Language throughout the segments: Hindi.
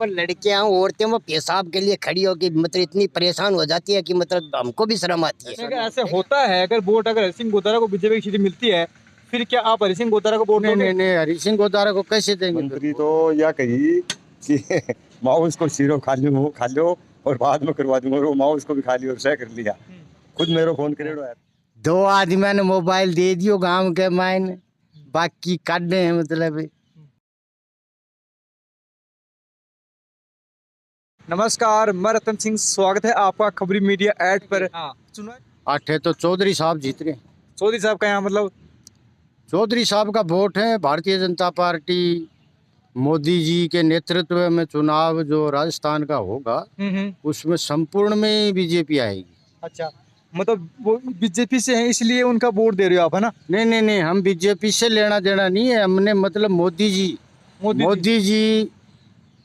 पर लड़कियां औरतें वो पेशाब के लिए खड़ी होकर मतलब इतनी परेशान हो जाती है कि मतलब हमको भी शर्म आती है। अगर ऐसे होता है, अगर वोट अगर हरि सिंह गोतारा को बीजेपी की सीट मिलती है, फिर क्या आप हरि सिंह गोतारा को वोट नहीं दोगे? नहीं नहीं, हरि सिंह गोतारा को कैसे देंगे? मंत्री तो या कही कि माउस को सीरो खा लो और बाद में करवा दूंगा, और वो माउस को भी खा लिया और सह कर लिया। खुद मेरे फोन करेड़ो है। दो आदमी ने मोबाइल दे दियो गांव के मायने, बाकी काटने हैं मतलब। नमस्कार, मैं रतन सिंह, स्वागत है आपका खबरी मीडिया ऐड पर। सुनो, आठे तो चौधरी साहब जीत रहे हैं। चौधरी साहब का यहाँ मतलब चौधरी साहब का वोट है। भारतीय जनता पार्टी मोदी जी के नेतृत्व में चुनाव जो राजस्थान का होगा उसमें संपूर्ण में बीजेपी आएगी। अच्छा, मतलब वो बीजेपी से है इसलिए उनका वोट दे रहे हो आप, है ना? नहीं नहीं नहीं, हम बीजेपी से लेना देना नहीं है, हमने मतलब मोदी जी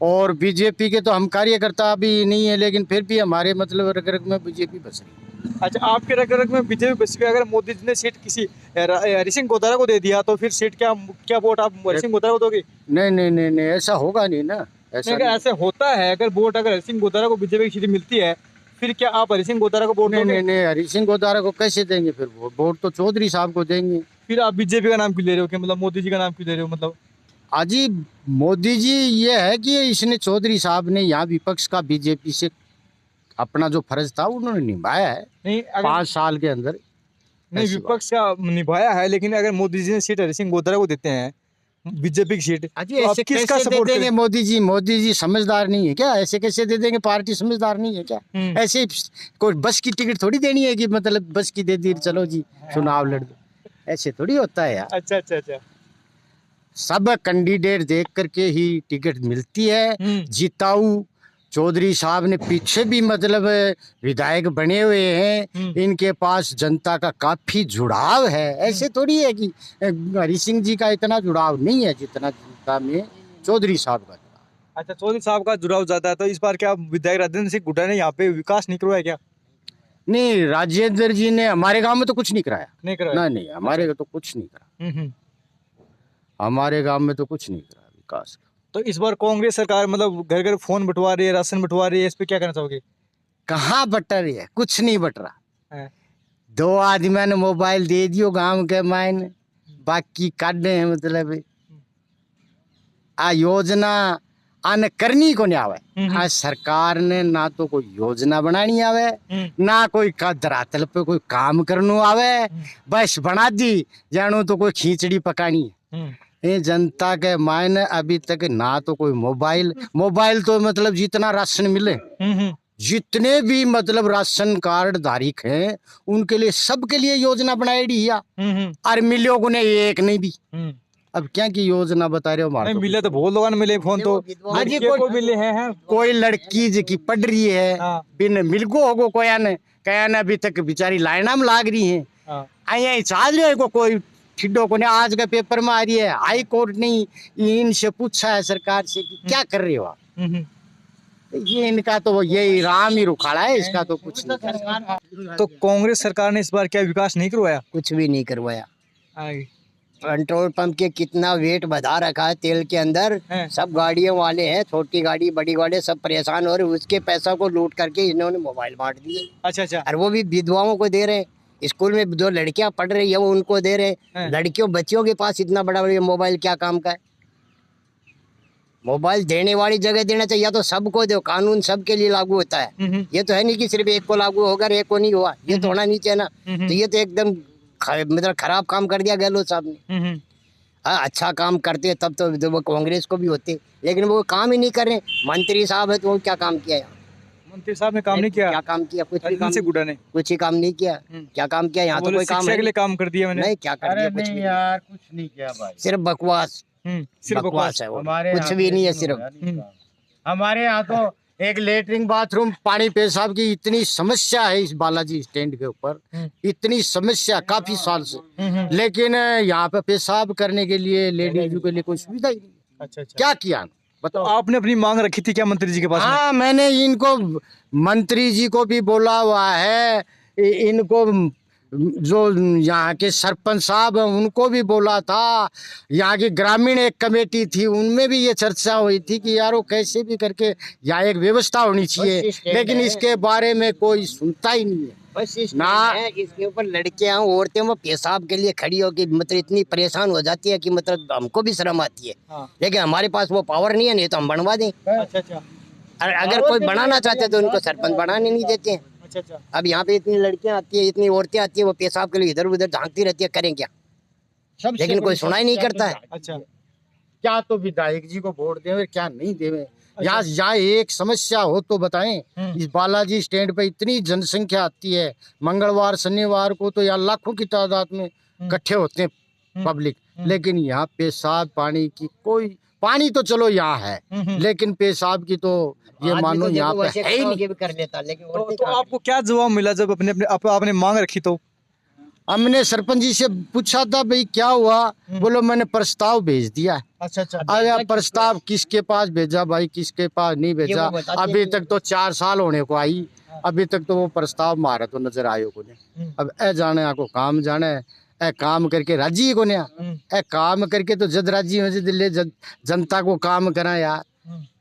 और बीजेपी के तो हम कार्यकर्ता भी नहीं है, लेकिन फिर भी हमारे मतलब रग रग में बीजेपी बस रही है। अच्छा, आपके रग रग में बीजेपी बस गई। अगर मोदी जी ने सीट किसी हरि सिंह गोतारा को दे दिया तो फिर सीट क्या क्या वोट आप हरि सिंह गोतारा को दोगे? नहीं नहीं नहीं नहीं, ऐसा होगा नहीं ना, ऐसा अगर ऐसे होता है, अगर वोट अगर हरि सिंह गोतारा को बीजेपी की सीट मिलती है, फिर क्या आप हरि सिंह गोतारा को वोट नहीं दोगे? नहीं नहीं, हरि सिंह गोतारा को कैसे देंगे? फिर वोट तो चौधरी साहब को देंगे। फिर आप बीजेपी का नाम क्यों ले रहे हो? कि मतलब मोदी जी का नाम क्यों ले रहे हो? मतलब अजी मोदी जी ये है कि इसने चौधरी साहब ने यहाँ विपक्ष का बीजेपी से अपना जो फर्ज था उन्होंने निभाया है नहीं, अगर 5 साल के अंदर। नहीं ऐसी विपक्ष का निभाया है, लेकिन अगर मोदी जी ने सीट हरि सिंह गोतारा को देते हैं, बीजेपी की सीट, अजी तो आप ऐसे किसका कैसे दे सपोर्ट देंगे? करेंगे? मोदी जी समझदार नहीं है क्या? ऐसे कैसे दे देंगे? पार्टी समझदार नहीं है क्या? ऐसे कोई बस की टिकट थोड़ी देनी है कि मतलब बस की दे दी चलो जी चुनाव लड़ दो, ऐसे थोड़ी होता है यार। अच्छा अच्छा अच्छा। सब कैंडिडेट देख करके ही टिकट मिलती है। जिताऊ चौधरी साहब ने पीछे भी मतलब विधायक बने हुए हैं, इनके पास जनता का काफी जुड़ाव है। ऐसे थोड़ी है कि हरि सिंह जी का इतना जुड़ाव नहीं है जितना जनता में चौधरी साहब का जुड़ाव। अच्छा, चौधरी साहब का जुड़ाव ज्यादा है, तो इस बार क्या विधायक राजेंद्र सिंह हुड्डा ने यहाँ पे विकास नहीं करवाया क्या? नहीं, राजेंद्र जी ने हमारे गांव में तो कुछ नहीं कराया। नहीं करवाया? नहीं, हमारे तो कुछ नहीं करा, हमारे गांव में तो कुछ नहीं करा विकास। तो इस बार कांग्रेस सरकार मतलब घर घर फोन बंटवा रही है, राशन बंटवा रही है, इस पे क्या कहना चाहोगे? कहाँ बट रही है? कुछ नहीं बट रहा। है। दो आदमी ने मोबाइल दे दियो गांव के मायने, बाकी काटने हैं मतलब। आ योजना आने करनी को नहीं आवे। आज सरकार ने ना तो कोई योजना बनानी आवे, ना कोई का धरातल पे कोई काम करनो आवे, बस बना दी जानो तो कोई खींचड़ी पकानी है। ये जनता के मायने अभी तक ना तो कोई मोबाइल तो मतलब जितना राशन मिले, जितने भी मतलब राशन कार्ड धारक हैं उनके लिए सबके लिए योजना बनाई है, और मिलो को ने एक नहीं भी। अब क्या की योजना बता रहे हो? नहीं मिले तो बहुत लोगों ने मिले फोन, तो लड़कियों को मिले हैं। कोई लड़की जो की पढ़ रही है बिन मिलको होगो कोया ने अभी तक बेचारी लाइना में लाग रही है। आई चाल रहे को कोई ठिड्डो को ने आज का पेपर में आ रही है। हाई कोर्ट ने इनसे पूछा है सरकार से कि क्या कर रहे हो आप? ये इनका तो यही राम ही रुखाड़ा है, इसका तो कुछ नहीं। तो कांग्रेस सरकार ने इस बार क्या विकास नहीं करवाया? कुछ भी नहीं करवाया। पेट्रोल पंप के कितना वेट बढ़ा रखा है तेल के अंदर। सब गाड़ियों वाले हैं, छोटी गाड़ी बड़ी गाड़ी सब परेशान हो रहे, उसके पैसा को लूट करके इन्होंने मोबाइल बांट दिए। अच्छा अच्छा। और वो भी विधवाओं को दे रहे हैं। स्कूल में जो लड़कियां पढ़ रही है वो उनको दे रहे हैं। लड़कियों बच्चियों के पास इतना बड़ा बड़ा मोबाइल क्या काम का है? मोबाइल देने वाली जगह देना चाहिए, या तो सबको दो, कानून सबके लिए लागू होता है। ये तो है नहीं कि सिर्फ एक को लागू होगा एक को नहीं हुआ, ये तो होना नहीं चाहिए ना। तो ये तो एकदम मतलब खराब काम कर दिया गहलोत साहब ने। हाँ, अच्छा काम करते तब तो वो कांग्रेस को भी होते, लेकिन वो काम ही नहीं कर रहे। मंत्री साहब है तो वो क्या काम किया? मंत्री साहब ने काम नहीं किया? क्या काम किया? कुछ भी कुछ ही काम नहीं किया। क्या काम किया? यहाँ तो कोई काम के लिए काम कर दिया मैंने। नहीं, क्या कर दिया? कुछ यार कुछ नहीं किया भाई, सिर्फ बकवास। सिर्फ बकवास है वो, कुछ भी नहीं है। सिर्फ हमारे यहाँ तो एक लेटरिन बाथरूम पानी पेशाब की इतनी समस्या है इस बालाजी स्टैंड के ऊपर, इतनी समस्या काफी साल से, लेकिन यहाँ पे पेशाब करने के लिए लेडीज के लिए कोई सुविधा ही नहीं। अच्छा अच्छा। क्या किया बताओ? तो आपने अपनी मांग रखी थी क्या मंत्री जी के पास? हाँ, मैंने इनको मंत्री जी को भी बोला हुआ है, इनको जो यहाँ के सरपंच साहब हैं उनको भी बोला था, यहाँ की ग्रामीण एक कमेटी थी उनमें भी ये चर्चा हुई थी कि यार वो कैसे भी करके यहाँ एक व्यवस्था होनी चाहिए, लेकिन इसके बारे में कोई सुनता ही नहीं है। बस इस ना है इसके ऊपर लड़कियां औरतें वो पेशाब के लिए खड़ी होकर मतलब इतनी परेशान हो जाती है कि मतलब हमको भी शर्म आती है। हाँ। लेकिन हमारे पास वो पावर नहीं है, नहीं तो हम बनवा दें। अच्छा अच्छा और अगर कोई बनाना चाहते हैं तो उनको सरपंच बनाने नहीं देते हैं। अच्छा अच्छा। अब यहाँ पे इतनी लड़कियां आती है, इतनी औरतें आती है, वो पेशाब के लिए इधर उधर झांकती रहती है, करें क्या? सबसे लेकिन कोई बड़ी सुनाई नहीं समस्या करता तो है। अच्छा क्या तो विधायक जी को वोट देवे क्या नहीं देवे, यहाँ एक समस्या हो तो बताएं। इस बालाजी स्टैंड पे इतनी जनसंख्या आती है, मंगलवार शनिवार को तो यहाँ लाखों की तादाद में इकट्ठे होते हैं पब्लिक, लेकिन यहाँ पेशाब पानी की कोई, पानी तो चलो यहाँ है लेकिन पेशाब की तो ये आदमी मानो तो देखो यहाँ पे वैसे है ही खड़ा नहीं। होके भी कर लेता, लेकिन औरतें तो कहाँ आपको क्या जवाब मिला जब अपने अपने आपने मांग रखी तो? हमने सरपंच जी से पूछा था भाई क्या हुआ, बोलो मैंने प्रस्ताव भेज दिया। अच्छा अच्छा आया प्रस्ताव किसके पास भेजा भाई, किसके पास नहीं भेजा, वो बताते अभी नहीं तक तो 4 साल होने को आई, अभी तक तो वो प्रस्ताव मारा तो नजर आयो को ने। अब ए जाने आपको काम जाने, ए काम करके राजी को ने, ए काम करके तो जद राजी हो जद जनता को काम करा यार,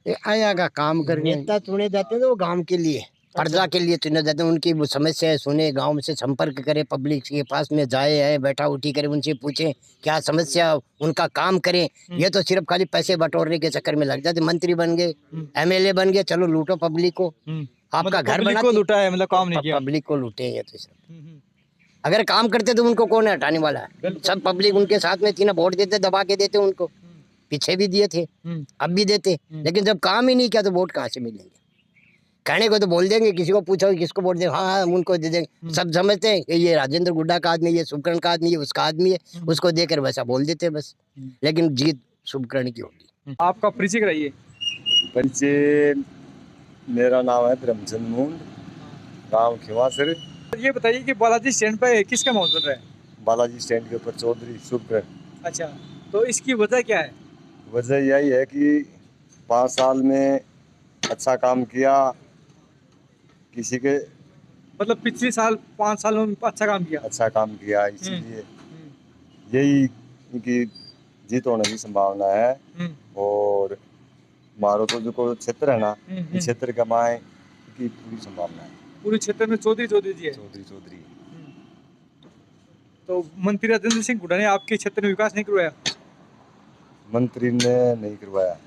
ए आया का काम करके। नेता चुने जाते हैं तो वो गांव के लिए, प्रजा के लिए चुने जाते हैं। उनकी वो समस्याएं सुने, गांव से संपर्क करे, पब्लिक के पास में जाए है, बैठा उठी करे, उनसे पूछे क्या समस्या, उनका काम करें। ये तो सिर्फ खाली पैसे बटोरने के चक्कर में लग जाते। मंत्री बन गए, एमएलए बन गए, चलो लूटो पब्लिक को, आपका घर पब्लिक को लूटा है, मतलब काम नहीं किया। पब्लिक को लूटे ये तो सिर्फ। अगर काम करते तो उनको कौन हटाने वाला है? सब पब्लिक उनके साथ में थी ना, वोट देते, दबा के देते उनको, पीछे भी दिए थे, अब भी देते, लेकिन जब काम ही नहीं किया तो वोट कहाँ से मिलेंगे? कहने को तो बोल देंगे, किसी को पूछो किसको वोट दे, हाँ हाँ उनको दे देंगे। सब समझते हैं कि ये राजेंद्र गुड्डा का आदमी है, ये शुभकर्ण का आदमी है, उसका आदमी है, उसको देकर वैसा बोल देते बस। लेकिन जीत शुभकर्ण की होगी। आपका परिचय कराइए। परिचय, मेरा नाम है धर्मचंद मुंड, गाँव खिवासर। ये बताइए कि बालाजी स्टैंड पे किसका मौत चल रहा है? बालाजी स्टैंड के ऊपर चौधरी शुभकर्ण। अच्छा, तो इसकी वजह क्या है? वजह यही है कि 5 साल में अच्छा काम किया, किसी के मतलब पिछले साल 5 साल में अच्छा काम किया। अच्छा काम किया, इसीलिए यही इनकी जीत होने की संभावना है। और मारो तो जो क्षेत्र है ना, इस क्षेत्र का माए की पूरी संभावना है। पूरे क्षेत्र में चौधरी जी है। चौधरी तो मंत्री राजेंद्र सिंह हुड्डा ने आपके क्षेत्र में विकास नहीं करवाया? मंत्री ने नहीं करवाया।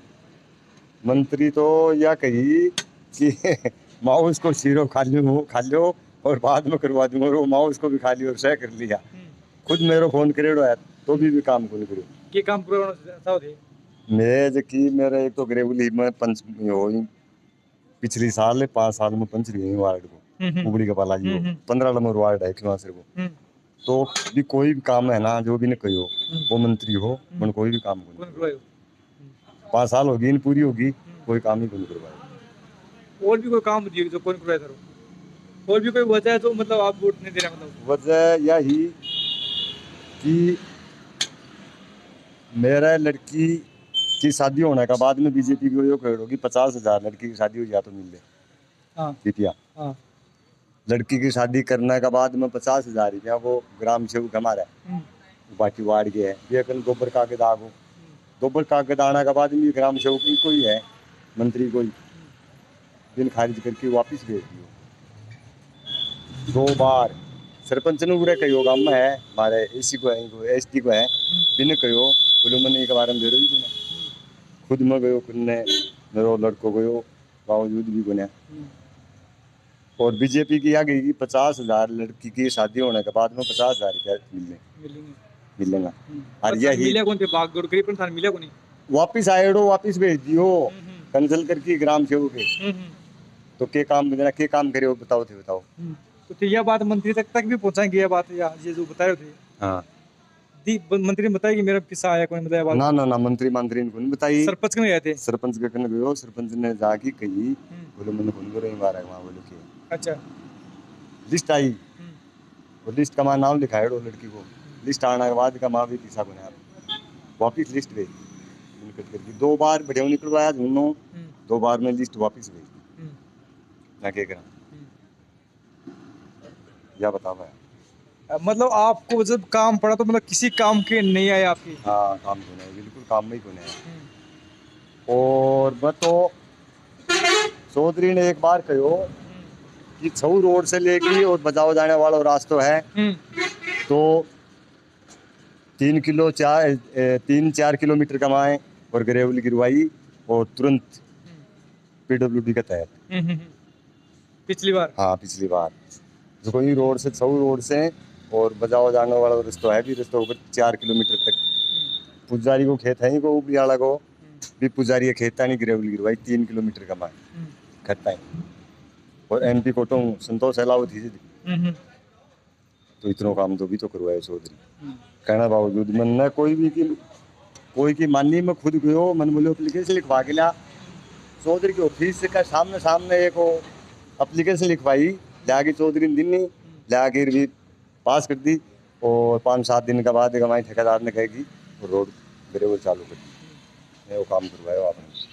मंत्री तो यह कही कि माओ इसको सिरो खा लो और बाद में करवा दूंगा, और वो माओ इसको भी खा लिया और सह कर लिया। खुद मेरे फोन करेड़ो है तो भी काम को नहीं करो। ये काम पूरा थे मैं जबकि मेरा एक तो ग्रेवली में पंच हो पिछली साल 5 साल में पंच रही वार्ड को, उबड़ी का बालाजी को 15 नंबर वार्ड है खिवासर को। तो भी कोई भी काम है ना, जो भी न कहो वो मंत्री हो, मन कोई भी काम को नहीं करवाए। 5 साल होगी इन पूरी होगी, कोई काम ही को नहीं करवाया। और भी कोई काम दिए जो कौन करवाया था? और भी कोई वजह है तो मतलब आप वोट नहीं दे रहे? मतलब वजह यही कि मेरा लड़की की शादी होने का बाद में बीजेपी को ये कहोगी 50,000 लड़की की शादी हो जा तो मिल ले। हाँ रुपया हाँ। लड़की की शादी करने का बाद में 50,000 रुपया वो ग्राम सेवक हमारा है, बाकी वार्ड के है। ये कल गोबर का दाग हो, गोबर का आने का बाद में ग्राम सेवक कोई है, मंत्री कोई बिल खारिज करके वापिस भेज दियो। 2 बार सरपंच ने पूरा कहो गाँव में है हमारे एसी को है, एसटी को है, बिन कहो बोलो मैंने एक बार में दे रही खुद में गयो, खुद ने मेरे लड़को गयो, बावजूद भी गुना। और बीजेपी की आगे की 50,000 लड़की की शादी होने के बाद में 50,000 रुपया मिलेगा। और यही मिला कौन थे? भागदौड़ करी पर थान मिला को नहीं। वापिस आएडो, वापिस भेज दियो कंसल्ट करके ग्राम सेवक के। तो के काम देना, के काम करे बताओ थे, बताओ। तो यह बात मंत्री तक भी पहुंचाएंगे ये बात, या ये जो बता रहे थे? हाँ, मंत्री ने बताया कि मेरा किस्सा आया कोई बताया बात? ना मंत्री ने नहीं बताई। सरपंच के गए थे? सरपंच के कन गयो, सरपंच ने जाके कही बोलो मैंने फोन करो मारा वहाँ बोलो के। अच्छा, लिस्ट आई और लिस्ट का नाम लिखाए लड़की को। लिस्ट आने के बाद का माँ भी पीछा को वापिस लिस्ट भेज करके 2 बार बढ़िया निकलवाया दोनों, 2 बार में लिस्ट वापिस भेज दी ना। क्या करा या बता पाया? मतलब आपको जब काम पड़ा तो मतलब किसी काम के नहीं आए आपकी? हाँ काम को नहीं, बिल्कुल काम में ही को नहीं। और मैं तो चौधरी ने एक बार कहो कि छऊ रोड से लेके और बजाओ जाने वाला रास्ता है तो 3-4 किलोमीटर कमाए और ग्रेवल गिरवाई और तुरंत पीडब्ल्यूडी के तहत। पिछली बार? हाँ पिछली बार जो कोई रोड से छऊ रोड से और बजाओ जाने वाला रास्ता है भी रास्ता ऊपर 4 किलोमीटर तक पुजारी को खेत है ही को ऊपरी वाला को भी पुजारी के खेत नहीं ग्रेवल गिरवाई 3 किलोमीटर कमाए खत्ता है। और एमपी कोटो संतोष अलावत ही तो इतना काम तो भी तो करवाए चौधरी कहना बावजूद मन न कोई की माननी में खुद गयो मन बोले एप्लीकेशन लिखवा के लिया चौधरी के ऑफिस का सामने एक एप्लीकेशन लिखवाई लाके चौधरी ने दिन नहीं लाके भी पास कर दी और 5-7 दिन के बाद हमारे ठेकेदार ने कहेगी रोड ग्रेवल चालू कर दी वो काम करवाया आपने।